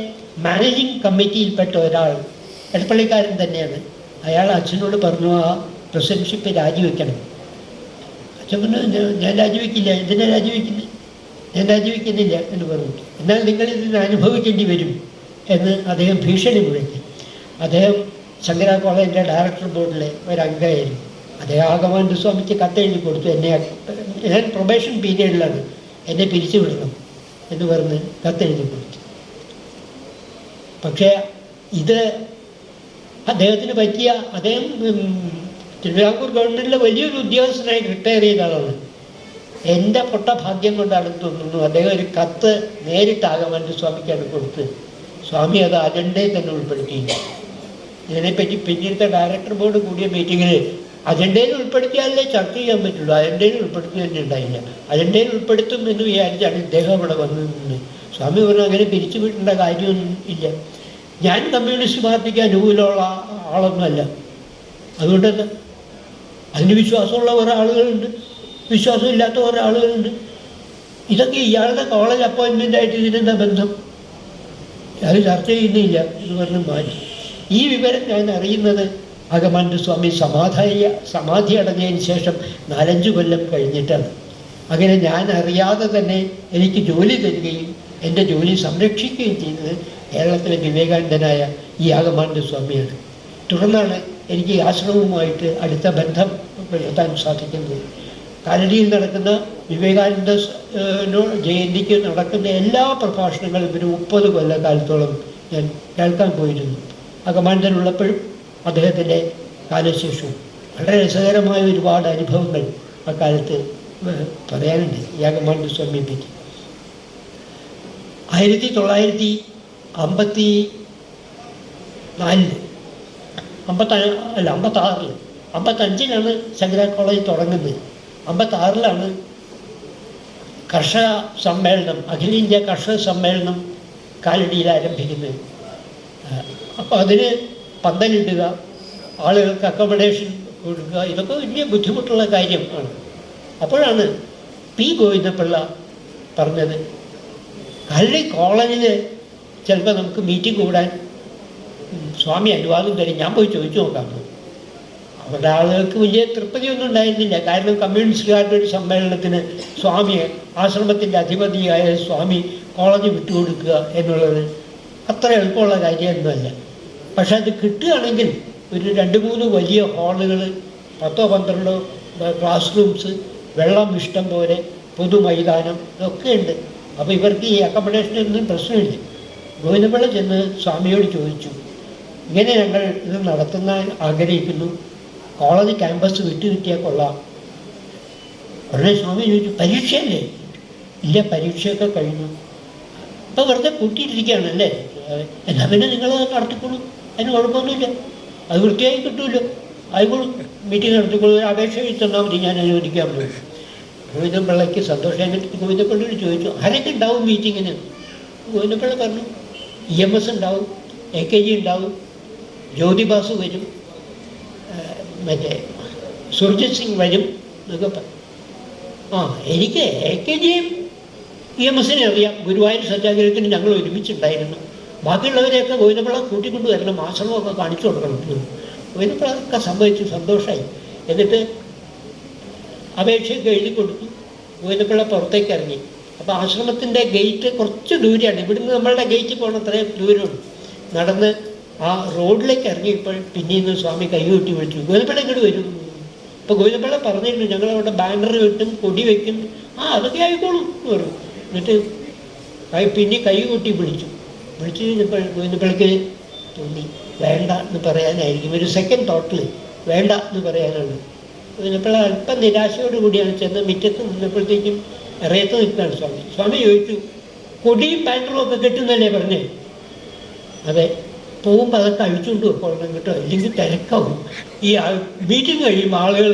മാനേജിങ് കമ്മിറ്റിയിൽപ്പെട്ട ഒരാൾ, എടപ്പള്ളിക്കാരൻ തന്നെയാണ്. അയാൾ അച്ഛനോട് പറഞ്ഞു ആ പ്രസിഡൻഷിപ്പ് രാജിവെക്കണം. അച്ഛൻ പറഞ്ഞു ഞാൻ രാജിവെക്കില്ല. എന്തിനാ രാജിവെക്കുന്നത്? ഞാൻ രാജിവെക്കുന്നില്ല എന്ന് പറഞ്ഞു. എന്നാൽ നിങ്ങൾ ഇതിന് അനുഭവിക്കേണ്ടി വരും എന്ന് അദ്ദേഹം ഭീഷണി മുഴക്കി. അദ്ദേഹം ശങ്കര കോളേജിൻ്റെ ഡയറക്ടർ ബോർഡിലെ ഒരംഗമായിരുന്നു. അദ്ദേഹം ആഗമാനന്ദ സ്വാമിക്ക് കത്തെഴുതി കൊടുത്തു, ഞാൻ പ്രൊബേഷൻ പീരീഡിലാണ്, എന്നെ പിരിച്ചുവിടണം എന്ന് പറഞ്ഞ് കത്തെഴുതി കൊടുത്തു. പക്ഷേ ഇത് അദ്ദേഹത്തിന് പറ്റിയ, അദ്ദേഹം തിരുവിതാംകൂർ ഗവൺമെൻറ്റിലെ വലിയൊരു ഉദ്യോഗസ്ഥനായി റിട്ടയർ ചെയ്ത ആളാണ്. എൻ്റെ പൊട്ട ഭാഗ്യം കൊണ്ടാണെന്ന് തോന്നുന്നു അദ്ദേഹം ഒരു കത്ത് നേരിട്ട് ആഗമാനന്ദ സ്വാമിക്കാണ് കൊടുത്ത്. സ്വാമി അത് അജണ്ടയിൽ തന്നെ ഉൾപ്പെടുത്തിയില്ല. ഇതിനെപ്പറ്റി പിന്നീടത്തെ ഡയറക്ടർ ബോർഡ് കൂടിയ മീറ്റിങ്ങിൽ അജണ്ടയിൽ ഉൾപ്പെടുത്തിയാലേ ചർച്ച ചെയ്യാൻ പറ്റുള്ളൂ. അജണ്ടയിൽ ഉൾപ്പെടുത്തി തന്നെ ഉണ്ടായില്ല. അജണ്ടയിൽ ഉൾപ്പെടുത്തും എന്ന് വിചാരിച്ചാണ് ഇദ്ദേഹം ഇവിടെ വന്നത്. സ്വാമി പറഞ്ഞു അങ്ങനെ പിരിച്ചു വിടേണ്ട കാര്യമൊന്നും ഇല്ല. ഞാൻ കമ്മ്യൂണിസ്റ്റ് പാർട്ടിക്ക് അനുകൂലമുള്ള ആളൊന്നുമല്ല. അതുകൊണ്ട് അതിന് വിശ്വാസമുള്ള കുറേ ആളുകളുണ്ട്, വിശ്വാസമില്ലാത്ത കുറേ ആളുകളുണ്ട്. ഇതൊക്കെ ഇയാളുടെ കോളേജ് അപ്പോയിൻമെൻ്റായിട്ട് ഇതിനെന്താ ബന്ധം? അത് ചർച്ച ചെയ്യുന്നില്ല എന്ന് പറഞ്ഞ് മാറ്റി. ഈ വിവരം ഞാൻ അറിയുന്നത് ആഗമാനന്ദ സ്വാമി സമാധി അടഞ്ഞതിന് ശേഷം 4-5 കൊല്ലം കഴിഞ്ഞിട്ടാണ്. അങ്ങനെ ഞാൻ അറിയാതെ തന്നെ എനിക്ക് ജോലി തരികയും എൻ്റെ ജോലി സംരക്ഷിക്കുകയും ചെയ്യുന്നത് കേരളത്തിലെ വിവേകാനന്ദനായ ഈ ആഗമാനന്ദ സ്വാമിയാണ്. തുടർന്നാണ് എനിക്ക് ഈ ആശ്രമവുമായിട്ട് അടുത്ത ബന്ധം പുലർത്താൻ സാധിക്കുന്നത്. കാലടിയിൽ നടക്കുന്ന വിവേകാനന്ദ ജയന്തിക്ക് നടക്കുന്ന എല്ലാ പ്രഭാഷണങ്ങളും ഒരു 30 കൊല്ലക്കാലത്തോളം ഞാൻ കേൾക്കാൻ പോയിരുന്നു. ആഗമാനന്ദനുള്ളപ്പോഴും അദ്ദേഹത്തിൻ്റെ കാലശേഷവും വളരെ രസകരമായ ഒരുപാട് അനുഭവങ്ങൾ അക്കാലത്ത് പറയാനുണ്ട് ഈ ആഗമാനന്ദ സ്വാമിയെ പറ്റി. 1956 55-ലാണ് ശങ്കര കോളേജ് തുടങ്ങുന്നത്. 56-ലാണ് കർഷക സമ്മേളനം, അഖിലേന്ത്യാ കർഷക സമ്മേളനം കാലടിയിൽ ആരംഭിക്കുന്നത്. അപ്പോൾ അതിന് പന്തലിടുക, ആളുകൾക്ക് അക്കോമഡേഷൻ കൊടുക്കുക, ഇതൊക്കെ വലിയ ബുദ്ധിമുട്ടുള്ള കാര്യമാണ്. അപ്പോഴാണ് പി ഗോവിന്ദപിള്ള പറഞ്ഞത്, കാലടി കോളേജിൽ ചിലപ്പോൾ നമുക്ക് മീറ്റിംഗ് കൂടാൻ സ്വാമി അനുവാദം തരും, ഞാൻ പോയി ചോദിച്ചു നോക്കാം. അവരുടെ ആളുകൾക്ക് വലിയ തൃപ്തിയൊന്നും ഉണ്ടായിരുന്നില്ല. കാരണം കമ്മ്യൂണിസ്റ്റുകാരുടെ ഒരു സമ്മേളനത്തിന് സ്വാമിയെ, ആശ്രമത്തിൻ്റെ അധിപതിയായ സ്വാമി കോളേജ് വിട്ടുകൊടുക്കുക എന്നുള്ളത് അത്ര എളുപ്പമുള്ള കാര്യമൊന്നുമല്ല. പക്ഷെ അത് കിട്ടുകയാണെങ്കിൽ ഒരു 2-3 വലിയ ഹാളുകൾ, 10-12 ക്ലാസ് റൂംസ്, വെള്ളം ഇഷ്ടം പോലെ, പൊതു മൈതാനം, ഇതൊക്കെ ഉണ്ട്. അപ്പോൾ ഇവർക്ക് ഈ അക്കോമഡേഷനൊന്നും പ്രശ്നമില്ല. ഗോവിന്ദപിള്ള ചെന്ന് സ്വാമിയോട് ചോദിച്ചു, ഇങ്ങനെ ഞങ്ങൾ ഇത് നടത്തുന്ന ആഗ്രഹിക്കുന്നു, കോളേജ് ക്യാമ്പസ് വിട്ടു കിട്ടിയാൽ കൊള്ളാം. ഉടനെ സ്വാമി ചോദിച്ചു, പരീക്ഷയല്ലേ? ഇല്ല, പരീക്ഷയൊക്കെ കഴിഞ്ഞു. അപ്പോൾ വെറുതെ കൂട്ടിയിട്ടിരിക്കുകയാണല്ലേ, എന്നാൽ പിന്നെ നിങ്ങൾ നടത്തിക്കോളൂ, അതിന് കുഴപ്പമൊന്നുമില്ല, അത് വൃത്തിയായി കിട്ടുമല്ലോ, ആയിക്കോളും, മീറ്റിംഗ് നടത്തിക്കോളൂ, ഒരു അപേക്ഷ എഴുതുന്നാൽ മതി, ഞാൻ അനുവദിക്കാൻ പറ്റും. ഗോവിന്ദപിള്ളയ്ക്ക് സന്തോഷം. എന്നിട്ട് ഗോവിന്ദപിള്ളയോട് ചോദിച്ചു, ആരൊക്കെ ഉണ്ടാവും മീറ്റിങ്ങിന്? ഗോവിന്ദപിള്ള പറഞ്ഞു, EMS ഉണ്ടാവും, AKG ഉണ്ടാവും, ജ്യോതിബാസു വരും, മറ്റേ സുർജിത് സിംഗ് വരും എന്നൊക്കെ പറഞ്ഞു. എനിക്ക് AKGയും EMSനെ അറിയാം, ഗുരുവായൂർ സത്യാഗ്രഹത്തിന് ഞങ്ങൾ ഒരുമിച്ചുണ്ടായിരുന്നു, ബാക്കിയുള്ളവരെയൊക്കെ ഗോവിന്ദപിള്ള കൂട്ടിക്കൊണ്ട് വരണം, ആശ്രമമൊക്കെ കാണിച്ചു കൊടുക്കണം. ഗോവിന്ദപിള്ളയൊക്കെ സംഭവിച്ചു, സന്തോഷമായി. എന്നിട്ട് അപേക്ഷയൊക്കെ എഴുതി കൊടുത്തു. ഗോവിന്ദപിള്ള പുറത്തേക്ക് ഇറങ്ങി. അപ്പോൾ ആശ്രമത്തിൻ്റെ ഗേറ്റ് കുറച്ച് ദൂരെയാണ്, ഇവിടുന്ന് നമ്മളുടെ ഗേറ്റ് പോകണം, അത്രയും ദൂരമുണ്ട്. നടന്ന് ആ റോഡിലേക്ക് ഇറങ്ങിയപ്പോൾ പിന്നീന്ന് സ്വാമി കൈകൊട്ടി വിളിച്ചു, ഗോവിന്ദപിള്ള ഇങ്ങോട്ട് വരും. ഇപ്പോൾ ഗോവിന്ദപിള്ള പറഞ്ഞിരുന്നു, ഞങ്ങളവിടെ ബാനർ വെട്ടും, കൊടി വയ്ക്കും, അതൊക്കെ ആയിക്കോളും എന്ന് പറഞ്ഞു. എന്നിട്ട് പിന്നെ കൈകൊട്ടി വിളിച്ചു കഴിഞ്ഞപ്പോൾ ഗോവിന്ദപിള്ളയ്ക്ക് തോന്നി വേണ്ട എന്ന് പറയാനായിരിക്കും, ഒരു സെക്കൻഡ് തോട്ടിൽ വേണ്ട എന്ന് പറയാനാണ്. ഗോവിന്ദപിള്ള അല്പം നിരാശയോടുകൂടിയാണ് ചെന്ന് മുറ്റത്ത് നിന്നപ്പോഴത്തേക്കും ഇറയത്ത് നിൽക്കുകയാണ് സ്വാമി. സ്വാമി ചോദിച്ചു, കൊടിയും ബാനറും ഒക്കെ കെട്ടുന്നല്ലേ പറഞ്ഞേ? അതെ, പോകുമ്പോൾ അതൊക്കെ അഴിച്ചുകൊണ്ട് പോകണം കേട്ടോ, ഇല്ലെങ്കിൽ തിരക്കാവും. ഈ മീറ്റിംഗ് കഴിയുമ്പോൾ ആളുകൾ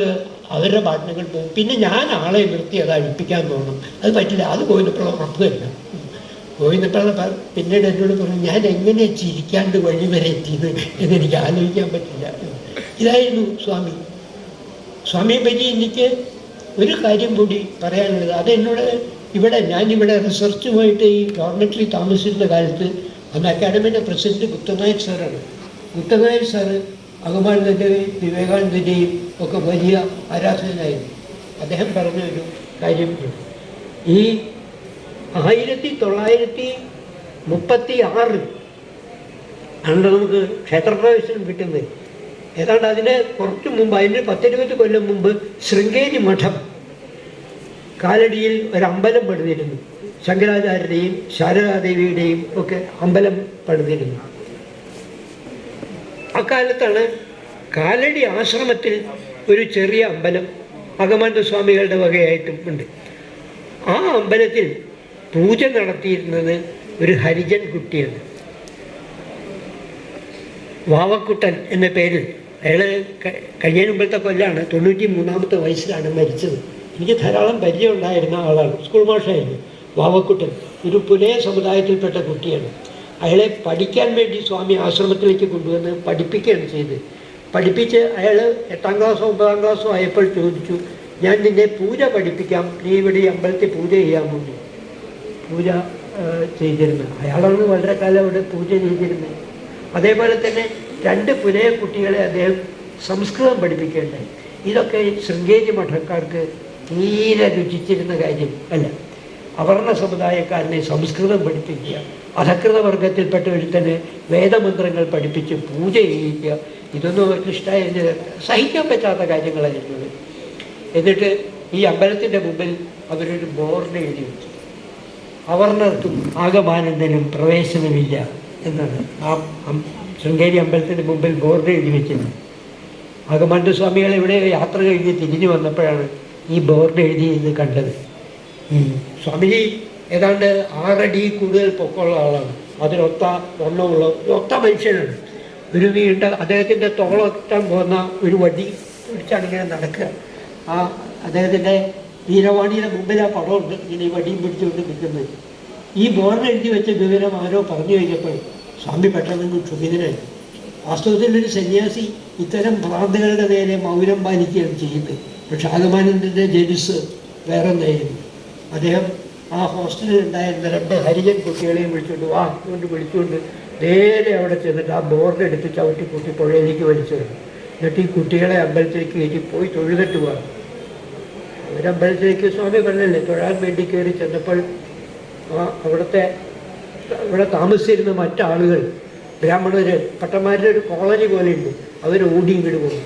അവരുടെ പാട്ടിനങ്ങൾ പോകും, പിന്നെ ഞാൻ ആളെ നിർത്തി അത് അഴിപ്പിക്കാൻ തോന്നും, അത് പറ്റില്ല, അത് ഗോവിന്ദപിള്ള ഉറപ്പ് തന്നെ. ഗോവിന്ദപിള്ള പിന്നീട് എന്നോട് പറഞ്ഞു, ഞാൻ എങ്ങനെ ചിരിക്കാണ്ട് വഴി വരെ എത്തിയത് എന്നെനിക്ക് ആലോചിക്കാൻ പറ്റില്ല. ഇതായിരുന്നു സ്വാമി. സ്വാമിയെ പറ്റി എനിക്ക് ഒരു കാര്യം കൂടി പറയാനുള്ളത്, അതെന്നോട് ഞാനിവിടെ റിസർച്ചുമായിട്ട് ഈ ഡോർമെറ്ററി താമസിച്ചിരുന്ന കാലത്ത് അന്ന് അക്കാഡമിയുടെ പ്രസിഡന്റ് ഗുപ്തനായർ സാറാണ്. ഗുപ്തനായർ സാറ് ഭഗവാനന്ദൻ്റെയും വിവേകാനന്ദൻ്റെയും ഒക്കെ വലിയ ആരാധകനായിരുന്നു. അദ്ദേഹം പറഞ്ഞ ഒരു കാര്യം, ഈ 1936 ആണ് നമുക്ക് ക്ഷേത്രപ്രവേശനം കിട്ടുന്നത്. ഏതാണ്ട് അതിന് കുറച്ച് മുമ്പ്, അതിന് 10-20 കൊല്ലം മുമ്പ് ശൃംഗേരി മഠം കാലടിയിൽ ഒരമ്പലം പണിതിരുന്നു. ശങ്കരാചാര്യരുടെയും ശാരദാദേവിയുടെയും ഒക്കെ അമ്പലം പണിതിരുന്നു. അക്കാലത്താണ് കാലടി ആശ്രമത്തിൽ ഒരു ചെറിയ അമ്പലം ഭഗവാന്റെ സ്വാമികളുടെ വകയായിട്ടും ഉണ്ട്. ആ അമ്പലത്തിൽ പൂജ നടത്തിയിരുന്നത് ഒരു ഹരിജൻ കുട്ടിയാണ്, വാവക്കുട്ടൻ എന്ന പേരിൽ. അയാൾ കഴിഞ്ഞ മുമ്പത്തെ കൊല്ലാണ്, 93-ാമത്തെ വയസ്സിലാണ് മരിച്ചത്. എനിക്ക് ധാരാളം പരിചയം ഉണ്ടായിരുന്ന ആളാണ്, സ്കൂൾ മാഷായിരുന്നു വാവക്കുട്ടൻ. ഒരു പുലയ സമുദായത്തിൽപ്പെട്ട കുട്ടിയാണ്. അയാളെ പഠിക്കാൻ വേണ്ടി സ്വാമി ആശ്രമത്തിലേക്ക് കൊണ്ടുവന്ന് പഠിപ്പിക്കുകയാണ് ചെയ്ത്. പഠിപ്പിച്ച് അയാൾ 8ാം ക്ലാസ്സോ 9ാം ക്ലാസ്സോ ആയപ്പോൾ ചോദിച്ചു, ഞാൻ നിന്നെ പൂജ പഠിപ്പിക്കാം, നീ ഇവിടെ ഈ അമ്പലത്തിൽ പൂജ ചെയ്യാമോ? പൂജ ചെയ്തിരുന്നത് അയാളാണ്, വളരെ കാലം അവിടെ പൂജ ചെയ്തിരുന്നത്. അതേപോലെ തന്നെ 2 പുലയ കുട്ടികളെ അദ്ദേഹം സംസ്കൃതം പഠിപ്പിക്കേണ്ടായി. ഇതൊക്കെ ശൃംഗേരി മഠക്കാർക്ക് തീരെ രുചിച്ചിരുന്ന കാര്യം അല്ല. അവർണ സമുദായക്കാരനെ സംസ്കൃതം പഠിപ്പിക്കുക, അധകൃത വർഗത്തിൽപ്പെട്ട ഒരുത്തനെ വേദമന്ത്രങ്ങൾ പഠിപ്പിച്ച് പൂജ ചെയ്യിക്കുക, ഇതൊന്നും അവർക്ക് ഇഷ്ടമായിരുന്നില്ല, സഹിക്കാൻ പറ്റാത്ത കാര്യങ്ങളായിരുന്നത്. എന്നിട്ട് ഈ അമ്പലത്തിൻ്റെ മുമ്പിൽ അവരൊരു ബോർഡ് എഴുതി വെച്ചു, അവർണർക്കും ആഗമാനന്ദനും പ്രവേശനമില്ല എന്നാണ്. ആ ശൃംഗേരി അമ്പലത്തിൻ്റെ മുമ്പിൽ ബോർഡ് എഴുതി വെച്ചത്. ആഗമാനന്ദ സ്വാമികൾ ഇവിടെ യാത്ര കഴിഞ്ഞ് തിരിഞ്ഞു വന്നപ്പോഴാണ് ഈ ബോർഡ് എഴുതിയത് കണ്ടത്. സ്വാമിജി ഏതാണ്ട് 6 അടി കൂടുതൽ പൊക്കമുള്ള ആളാണ്, അതിനൊത്ത വണ്ണമുള്ള ഒത്ത മനുഷ്യനാണ്. ഒരു നീണ്ട അദ്ദേഹത്തിൻ്റെ തോളെത്താൻ പോകുന്ന ഒരു വടി പിടിച്ചാണ് ഇങ്ങനെ നടക്കുക. അദ്ദേഹത്തിൻ്റെ വീരവാണിയുടെ മുമ്പിൽ ആ പടമുണ്ട്, ഇങ്ങനെ ഈ വടിയും പിടിച്ചുകൊണ്ട് നിൽക്കുന്നത്. ഈ ബോർഡ് എഴുതി വെച്ച വിവരം ആരോ പറഞ്ഞു കഴിഞ്ഞപ്പോൾ സ്വാമി പെട്ടെന്ന് ക്ഷുഭിതനായി. വാസ്തവത്തിൽ ഒരു സന്യാസി ഇത്തരം ഭ്രാന്തികളുടെ നേരെ മൗനം പാലിക്കുകയാണ് ചെയ്യുന്നത്. പക്ഷെ ആഗമാനന്ദൻ്റെ ജനുസ് വേറെ എന്തായിരുന്നു. അദ്ദേഹം ആ ഹോസ്റ്റലിൽ ഉണ്ടായിരുന്ന 2 ഹരിജൻ കുട്ടികളെയും വിളിച്ചുകൊണ്ട് നേരെ അവിടെ ചെന്നിട്ട് ആ ബോർഡ് എടുത്ത് ചവിട്ടി കൂട്ടി പുഴയിലേക്ക് വലിച്ചെറിഞ്ഞു. എന്നിട്ട് ഈ കുട്ടികളെ അമ്പലത്തിലേക്ക് കയറ്റി പോയി തൊഴുതിട്ട് പോകാം. അവരമ്പലത്തിലേക്ക് സ്വാമി പറഞ്ഞല്ലേ തൊഴാൻ വേണ്ടി കയറി ചെന്നപ്പോൾ ഇവിടെ താമസിച്ചിരുന്ന മറ്റാളുകൾ, ബ്രാഹ്മണർ, പട്ടന്മാരുടെ ഒരു കോളനി പോലെയുണ്ട്, അവർ ഓടി ഇങ്ങോട്ട് പോകും.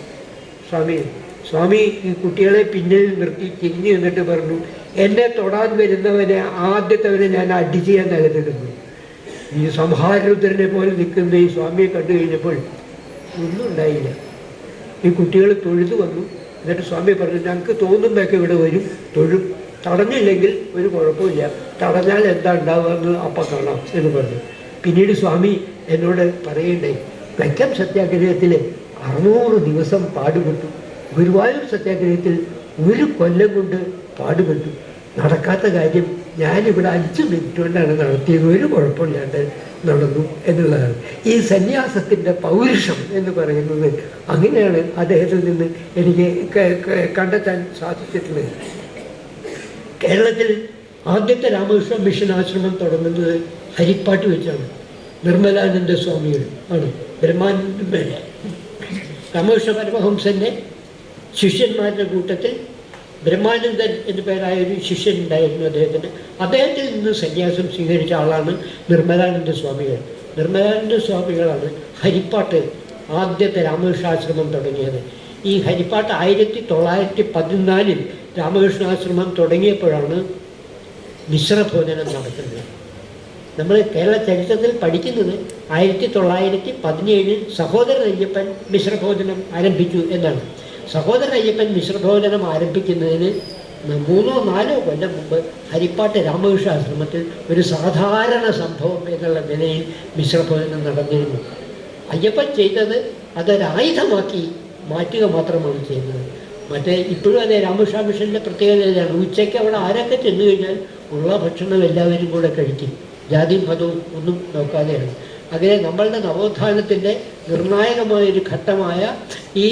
സ്വാമി ഈ കുട്ടികളെ പിന്നിൽ നിർത്തി തിരിഞ്ഞു നിന്നിട്ട് പറഞ്ഞു, എന്നെ തൊടാൻ വരുന്നവനെ ആദ്യത്തവനെ ഞാൻ അടിച്ച് ഞാൻ നിലത്തിടുന്നു. ഈ സംഹാരരുദ്രനെ പോലെ നിൽക്കുന്ന ഈ സ്വാമിയെ കണ്ടു കഴിഞ്ഞപ്പോൾ ഒന്നും ഉണ്ടായില്ല. ഈ കുട്ടികൾ തൊഴുതു വന്നു. എന്നിട്ട് സ്വാമി പറഞ്ഞു, ഞങ്ങൾക്ക് തോന്നുമ്പോഴൊക്കെ ഇവിടെ വരും, തൊഴും, തടഞ്ഞില്ലെങ്കിൽ ഒരു കുഴപ്പമില്ല, തടഞ്ഞാൽ എന്താ ഉണ്ടാവുക എന്ന് അപ്പം കാണാം എന്ന് പറഞ്ഞു. പിന്നീട് സ്വാമി എന്നോട് പറയണ്ടേ, വൈക്കം സത്യാഗ്രഹത്തിൽ 600 ദിവസം പാടുപെട്ടു, ഗുരുവായൂർ സത്യാഗ്രഹത്തിൽ 1 കൊല്ലം കൊണ്ട് പാടുപെട്ടു, നടക്കാത്ത കാര്യം ഞാനിവിടെ 5 മിനിറ്റ് കൊണ്ടാണ് നടത്തിയത്, ഒരു കുഴപ്പമില്ലാണ്ട് നടന്നു എന്നുള്ളതാണ്. ഈ സന്യാസത്തിൻ്റെ പൗരുഷം എന്ന് പറയുന്നത് അങ്ങനെയാണ് അദ്ദേഹത്തിൽ നിന്ന് എനിക്ക് കണ്ടെത്താൻ സാധിച്ചിട്ടുള്ളത്. കേരളത്തിൽ ആദ്യത്തെ രാമകൃഷ്ണ മിഷൻ ആശ്രമം തുടങ്ങുന്നത് ഹരിപ്പാട്ട് വെച്ചാണ്. നിർമ്മലാനന്ദ സ്വാമികൾ ആണ് രാമകൃഷ്ണ പരമഹംസൻ്റെ ശിഷ്യന്മാരുടെ കൂട്ടത്തിൽ ബ്രഹ്മാനന്ദൻ എന്നു പേരായൊരു ശിഷ്യൻ ഉണ്ടായിരുന്നു അദ്ദേഹത്തിന്. അദ്ദേഹത്തിൽ നിന്ന് സന്യാസം സ്വീകരിച്ച ആളാണ് നിർമ്മലാനന്ദ സ്വാമികൾ. നിർമ്മലാനന്ദ സ്വാമികളാണ് ഹരിപ്പാട്ട് ആദ്യത്തെ രാമകൃഷ്ണാശ്രമം തുടങ്ങിയത്. ഈ ഹരിപ്പാട്ട് 1914 രാമകൃഷ്ണാശ്രമം തുടങ്ങിയപ്പോഴാണ് മിശ്രഭോജനം നടക്കുന്നത്. നമ്മൾ കേരള ചരിത്രത്തിൽ പഠിക്കുന്നത് 1917 സഹോദരൻ അയ്യപ്പൻ മിശ്രഭോജനം ആരംഭിച്ചു എന്നാണ്. സഹോദരൻ അയ്യപ്പൻ മിശ്രഭോജനം ആരംഭിക്കുന്നതിന് 3-4 കൊല്ലം മുമ്പ് ഹരിപ്പാട്ട് രാമകൃഷ്ണാശ്രമത്തിൽ ഒരു സാധാരണ സംഭവം എന്നുള്ള നിലയിൽ മിശ്രഭോജനം നടന്നിരുന്നു. അയ്യപ്പൻ ചെയ്തത് അതൊരായുധമാക്കി മാറ്റുക മാത്രമാണ് ചെയ്യുന്നത്. ഇപ്പോഴും അതെ രാമകൃഷ്ണ മിഷൻ്റെ പ്രത്യേകത ഇതാണ്. ഉച്ചയ്ക്ക് അവിടെ ആരൊക്കെ ചെന്നു കഴിഞ്ഞാൽ ഉള്ള ഭക്ഷണം എല്ലാവരും കൂടെ കഴിക്കും, ജാതിയും മതവും ഒന്നും നോക്കാതെയാണ്. അങ്ങനെ നമ്മളുടെ നവോത്ഥാനത്തിൻ്റെ നിർണായകമായൊരു ഘട്ടമായ ഈ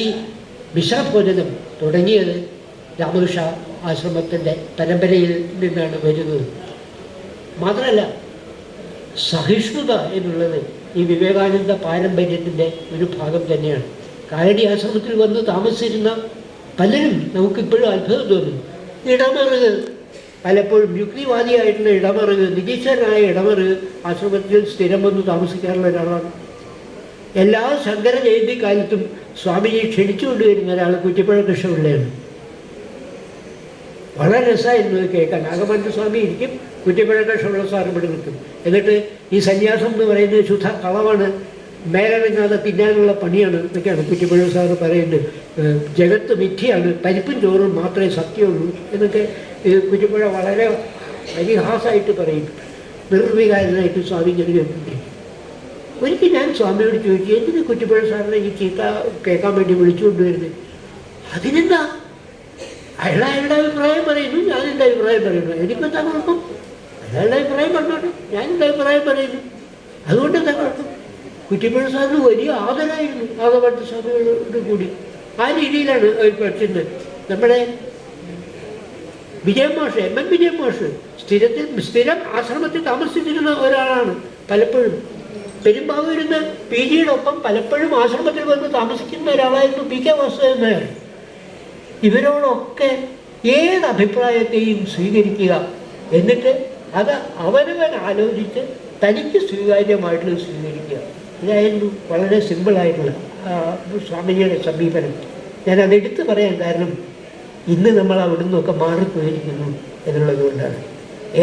മിശ്രഭോജനം തുടങ്ങിയത് രാമകൃഷ്ണ ആശ്രമത്തിൻ്റെ പരമ്പരയിൽ നിന്നാണ് വരുന്നത്. മാത്രമല്ല സഹിഷ്ണുത എന്നുള്ളത് ഈ വിവേകാനന്ദ പാരമ്പര്യത്തിൻ്റെ ഒരു ഭാഗം തന്നെയാണ്. കാലടി ആശ്രമത്തിൽ വന്ന് താമസിച്ചിരുന്ന പലരും നമുക്കിപ്പോഴും അത്ഭുതം തോന്നും. ഇടമറുക്, പലപ്പോഴും യുക്തിവാദിയായിട്ടുള്ള ഇടമറുക്, നിരീശ്വരനായ ഇടമറുക് ആശ്രമത്തിൽ സ്ഥിരം വന്ന് താമസിക്കാറുള്ള ഒരാളാണ്. എല്ലാ ശങ്കര ജയന്തി കാലത്തും സ്വാമിജിയെ ക്ഷണിച്ചുകൊണ്ടുവരുന്ന ഒരാൾ കുറ്റിപ്പുഴ കൃഷ്ണപിള്ളയാണ്. വളരെ രസമായിരുന്നു അത് കേൾക്കാൻ. നാഗമാനന്ദ സ്വാമി ഇരിക്കും, കുറ്റിപ്പുഴ കൃഷ്ണപിള്ള സാർ ഇവിടെ നിൽക്കും. എന്നിട്ട് ഈ സന്യാസം എന്ന് പറയുന്നത് ശുദ്ധ കളവാണ്, മേലനങ്ങാതെ തിന്നാനുള്ള പണിയാണ് എന്നൊക്കെയാണ് കുറ്റിപ്പുഴ സാർ പറയുന്നത്. ജഗത്ത് മിഥ്യയാണ്, പരിപ്പും ചോറും മാത്രമേ സത്യമുള്ളൂ എന്നൊക്കെ കുറ്റിപ്പുഴ വളരെ പരിഹാസമായിട്ട് പറയും. നിർവികാരനായിട്ട് സ്വാമി ഞാൻ കേൾക്കുന്നുണ്ട്. ഒരിക്കൽ ഞാൻ സ്വാമിയോട് ചോദിച്ചു, എന്തിന് കുറ്റിപ്പുഴ സാറിനെ ഈ ചീത്ത കേൾക്കാൻ വേണ്ടി വിളിച്ചുകൊണ്ടുവരുന്നത്? അതിനെന്താ, അയാളുടെ അഭിപ്രായം പറയുന്നു, ഞാനെൻ്റെ അഭിപ്രായം പറയുന്നു, എനിക്കെന്താ കുഴപ്പം? അയാളുടെ അഭിപ്രായം പറഞ്ഞോട്ടെ, ഞാനെൻ്റെ അഭിപ്രായം പറയുന്നു, അതുകൊണ്ട് എന്താ കുഴപ്പം? കുറ്റിപ്പുഴ സാറിന് വലിയ ആദരവായിരുന്നു ആഗമന സ്വാമികളോട് കൂടി. ആ രീതിയിലാണ് അവർ പഠിച്ചത്. നമ്മുടെ വിജയൻ മാഷ്, എം.എൻ. വിജയൻ മാഷ് സ്ഥിരം ആശ്രമത്തിൽ താമസിച്ചിരുന്ന ഒരാളാണ്. പലപ്പോഴും പെരുമ്പാവൂരിന്ന് PG-യുടെ ഒപ്പം പലപ്പോഴും ആശ്രമത്തിൽ വന്ന് താമസിക്കുന്ന ഒരാളായിരുന്നു P.K. വാസുദേവൻ നായർ. ഇവരോടൊക്കെ ഏത് അഭിപ്രായത്തെയും സ്വീകരിക്കുക, എന്നിട്ട് അത് അവനവൻ ആലോചിച്ച് തനിക്ക് സ്വീകാര്യമായിട്ടുള്ളത് സ്വീകരിക്കുക. ഇതായിരുന്നു വളരെ സിമ്പിളായിട്ടുള്ള സ്വാമിജിയുടെ സമീപനം. ഞാനതെടുത്ത് പറയാൻ കാരണം ഇന്ന് നമ്മൾ അവിടെ നിന്നൊക്കെ മാറിപ്പോയിരിക്കുന്നു എന്നുള്ളത് കൊണ്ടാണ്.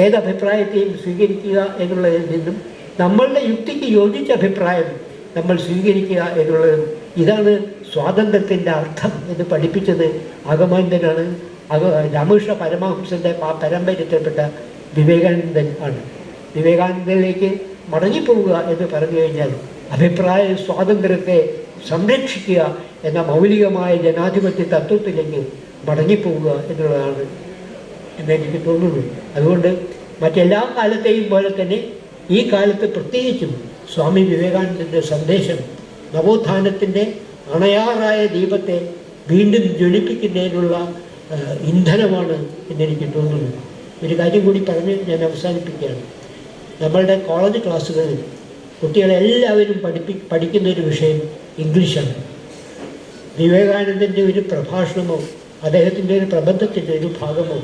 ഏതഭിപ്രായത്തെയും സ്വീകരിക്കുക എന്നുള്ളതിൽ നിന്നും നമ്മളുടെ യുക്തിക്ക് യോജിച്ച അഭിപ്രായം നമ്മൾ സ്വീകരിക്കുക എന്നുള്ളത്, ഇതാണ് സ്വാതന്ത്ര്യത്തിൻ്റെ അർത്ഥം എന്ന് പഠിപ്പിച്ചത് ആഗമാനന്ദനാണ്. രാമകൃഷ്ണ പരമഹംസൻ്റെ പാരമ്പര്യത്തിൽപ്പെട്ട വിവേകാനന്ദൻ ആണ്. വിവേകാനന്ദനിലേക്ക് മടങ്ങിപ്പോവുക എന്ന് പറഞ്ഞു കഴിഞ്ഞാൽ അഭിപ്രായ സ്വാതന്ത്ര്യത്തെ സംരക്ഷിക്കുക എന്ന മൗലികമായ ജനാധിപത്യ തത്വത്തിലേക്ക് മടങ്ങിപ്പോവുക എന്നുള്ളതാണ്. എന്നെനിക്ക് തോന്നുന്നു. അതുകൊണ്ട് മറ്റെല്ലാ കാലത്തെയും പോലെ തന്നെ ഈ കാലത്ത് പ്രത്യേകിച്ചും സ്വാമി വിവേകാനന്ദൻ്റെ സന്ദേശം നവോത്ഥാനത്തിൻ്റെ അണയാറായ ദീപത്തെ വീണ്ടും ജ്വലിപ്പിക്കുന്നതിനുള്ള ഇന്ധനമാണ് എന്നെനിക്ക് തോന്നുന്നു. ഒരു കാര്യം കൂടി പറഞ്ഞ് ഞാൻ അവസാനിപ്പിക്കുകയാണ്. നമ്മളുടെ കോളേജ് ക്ലാസ്സുകളിൽ കുട്ടികളെല്ലാവരും പഠിക്കുന്നൊരു വിഷയം ഇംഗ്ലീഷാണ്. വിവേകാനന്ദൻ്റെ ഒരു പ്രഭാഷണമോ അദ്ദേഹത്തിൻ്റെ ഒരു പ്രബന്ധത്തിൻ്റെ ഒരു ഭാഗമോ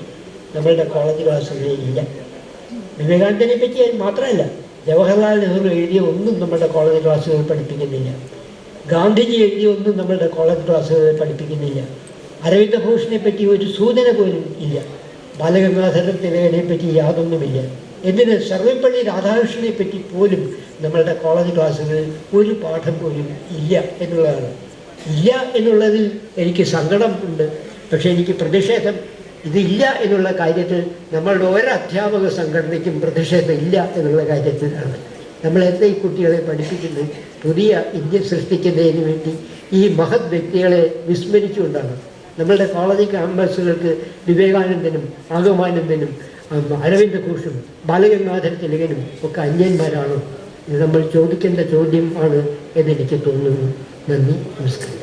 നമ്മളുടെ കോളേജ് ക്ലാസ്സുകളിൽ ഇല്ല. വിവേകാനന്ദനെ പറ്റി മാത്രമല്ല, ജവഹർലാൽ നെഹ്റു എഴുതിയ ഒന്നും നമ്മുടെ കോളേജ് ക്ലാസ്സുകളിൽ പഠിപ്പിക്കുന്നില്ല. ഗാന്ധിജി എഴുതിയ ഒന്നും നമ്മളുടെ കോളേജ് ക്ലാസ്സുകളിൽ പഠിപ്പിക്കുന്നില്ല. അരവിന്ദ ഘോഷിനെ പറ്റി ഒരു സൂചന പോലും ഇല്ല. ബാലഗംഗാധര തിലകനെ പറ്റി യാതൊന്നുമില്ല. എന്തിന് സർവപ്പള്ളി രാധാകൃഷ്ണനെ പറ്റി പോലും നമ്മളുടെ കോളേജ് ക്ലാസ്സുകളിൽ ഒരു പാഠം പോലും ഇല്ല എന്നുള്ളതാണ്. ഇല്ല എന്നുള്ളതിൽ എനിക്ക് സങ്കടം ഉണ്ട്. പക്ഷേ എനിക്ക് പ്രതിഷേധം ഇതില്ല എന്നുള്ള കാര്യത്തിൽ നമ്മളുടെ ഓരോ അധ്യാപക സംഘടനയ്ക്കും പ്രതിഷേധം ഇല്ല എന്നുള്ള കാര്യത്തിലാണ്. നമ്മളെന്താ ഈ കുട്ടികളെ പഠിപ്പിക്കുന്നത്? പുതിയ ഇന്ത്യ സൃഷ്ടിക്കുന്നതിന് വേണ്ടി ഈ മഹത് വ്യക്തികളെ വിസ്മരിച്ചുകൊണ്ടാണ്. നമ്മളുടെ കോളേജ് ക്യാമ്പസുകൾക്ക് വിവേകാനന്ദനും ആഗമാനന്ദനും അരവിന്ദ ഘോഷും ബാലഗംഗാധര തിലകനും ഒക്കെ അന്യന്മാരാണോ? ഇത് നമ്മൾ ചോദിക്കേണ്ട ചോദ്യം ആണ് എന്നെനിക്ക് തോന്നുന്നു. നന്ദി, നമസ്കാരം.